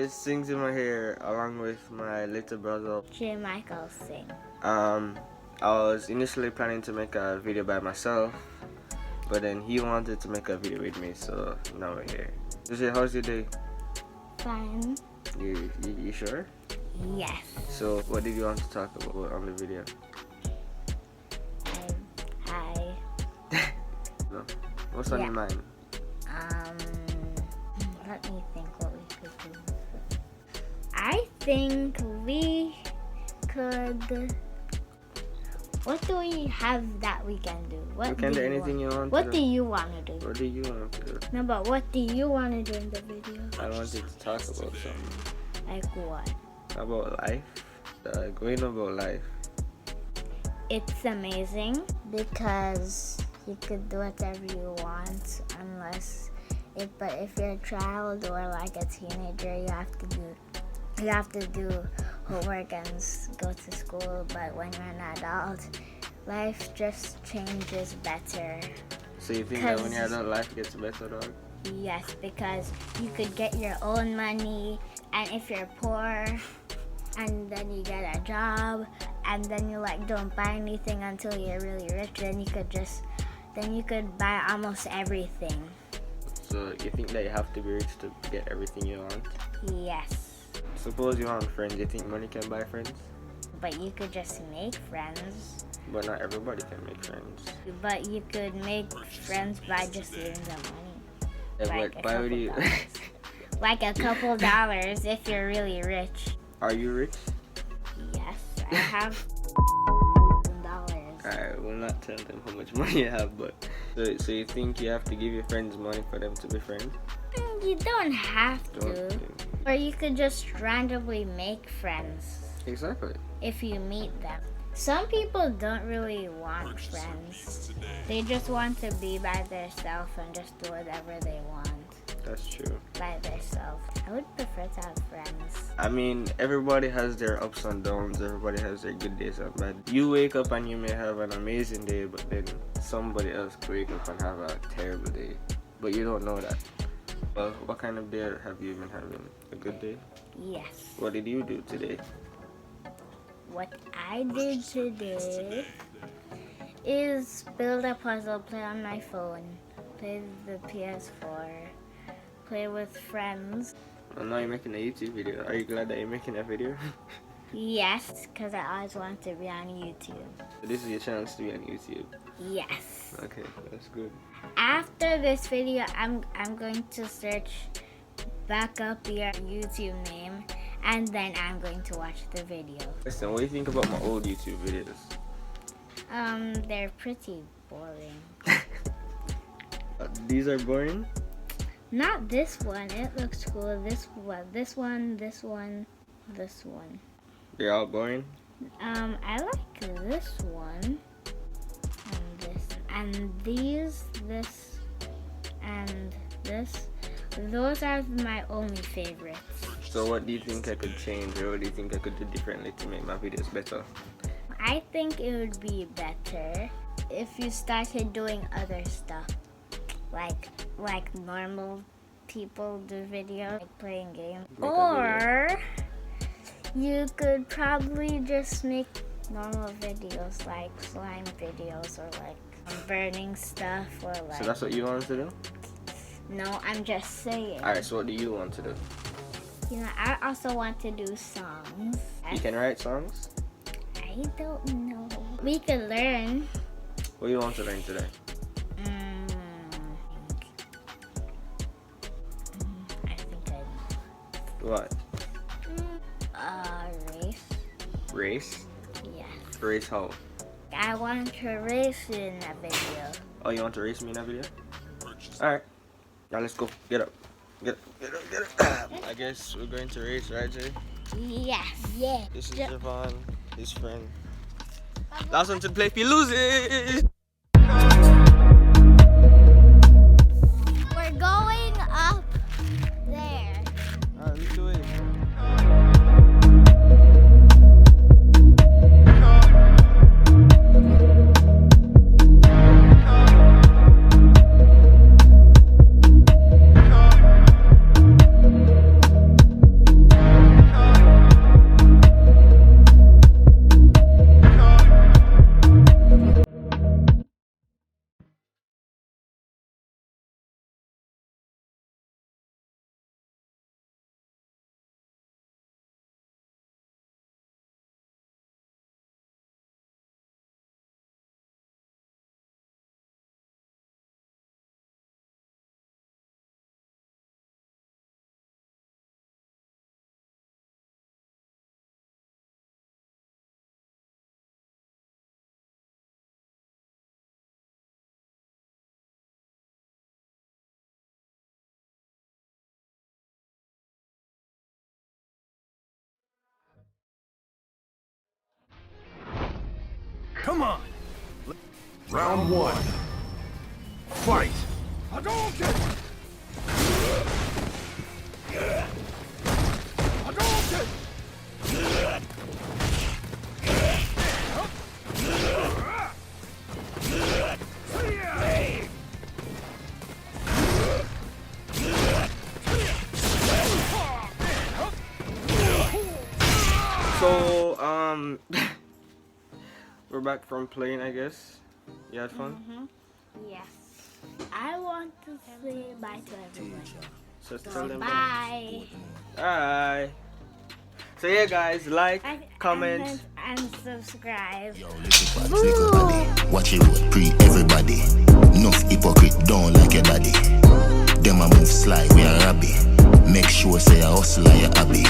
guys, Zima here along with my little brother J. Michael Singh. I was initially planning to make a video by myself, but then he wanted to make a video with me, so now we're here. So how's your day? Fine. You sure? Yes. So what did you want to talk about on the video? Hi. No. What's on your mind? Let me think what we could do. I think we could. What do we have that we can do? You can do anything you want. What do you want to do? What do you want to do? No, but what do you want to do in the video? I wanted to talk about something. Like what? About life. Going about life. It's amazing because you could do whatever you want but if you're a child or like a teenager, you have to do homework and go to school. But when you're an adult, life just changes better. So you think that when you're adult, life gets better, dog? Yes, because you could get your own money, and if you're poor, and then you get a job, and then you don't buy anything until you're really rich, then you could buy almost everything. So you think that you have to be rich to get everything you want? Yes. Suppose you want friends, you think money can buy friends? But you could just make friends. But not everybody can make friends. But you could make friends by just giving them money. Yeah, why would you? Like a couple dollars if you're really rich. Are you rich? Yes, I have dollars. Alright, we'll not tell them how much money you have, but so you think you have to give your friends money for them to be friends? You don't have to. Or you could just randomly make friends. Exactly. If you meet them. Some people don't really want friends. They just want to be by themselves and just do whatever they want. That's true. By themselves. I would prefer to have friends. I mean, everybody has their ups and downs. Everybody has their good days and bad. You wake up and you may have an amazing day, but then somebody else could wake up and have a terrible day. But you don't know that. Well, what kind of day have you been having? A good day? Yes. What did you do today? What I did today is build a puzzle, play on my phone, play the PS4, play with friends. Well, now you're making a YouTube video. Are you glad that you're making a video? Yes, because I always want to be on YouTube. So this is your chance to be on YouTube? Yes. Okay, that's good. After this video, I'm going to search back up your YouTube name, and then I'm going to watch the video. Listen, what do you think about my old YouTube videos? They're pretty boring. These are boring? Not this one. It looks cool. This one. They're all boring? I like this one. And this. And these, this, and this. Those are my only favorites. So what do you think I could change, or what do you think I could do differently to make my videos better? I think it would be better if you started doing other stuff. Like normal people do videos, like playing games. Or you could probably just make normal videos, like slime videos, or like burning stuff, or like... So that's what you want to do? No, I'm just saying. Alright, so what do you want to do? You know, I also want to do songs. You can write songs? I don't know. We could learn. What do you want to learn today? I think I know. What? Race. Race? Yes. Race how? I want to race you in that video. Oh, you want to race me in that video? Alright. Now let's go. Get up. Get up. I guess we're going to race, right, Jay? Yes. Yeah. This is Javon, his friend. Last one to play if you lose it. We're going up there. Alright, let's do it. Come on. Round one. Fight. Hadouken! Hadouken! So, we're back from playing, I guess. You had fun? Yes. I want to say bye to everyone. So tell them. Bye. Bye. So yeah, guys, like, comment. And subscribe. Yo, little body. Watch it road, pre everybody. Enough hypocrite, don't like your daddy. Them a move slide, we are rabbi. Make sure say a hustle like your hobby.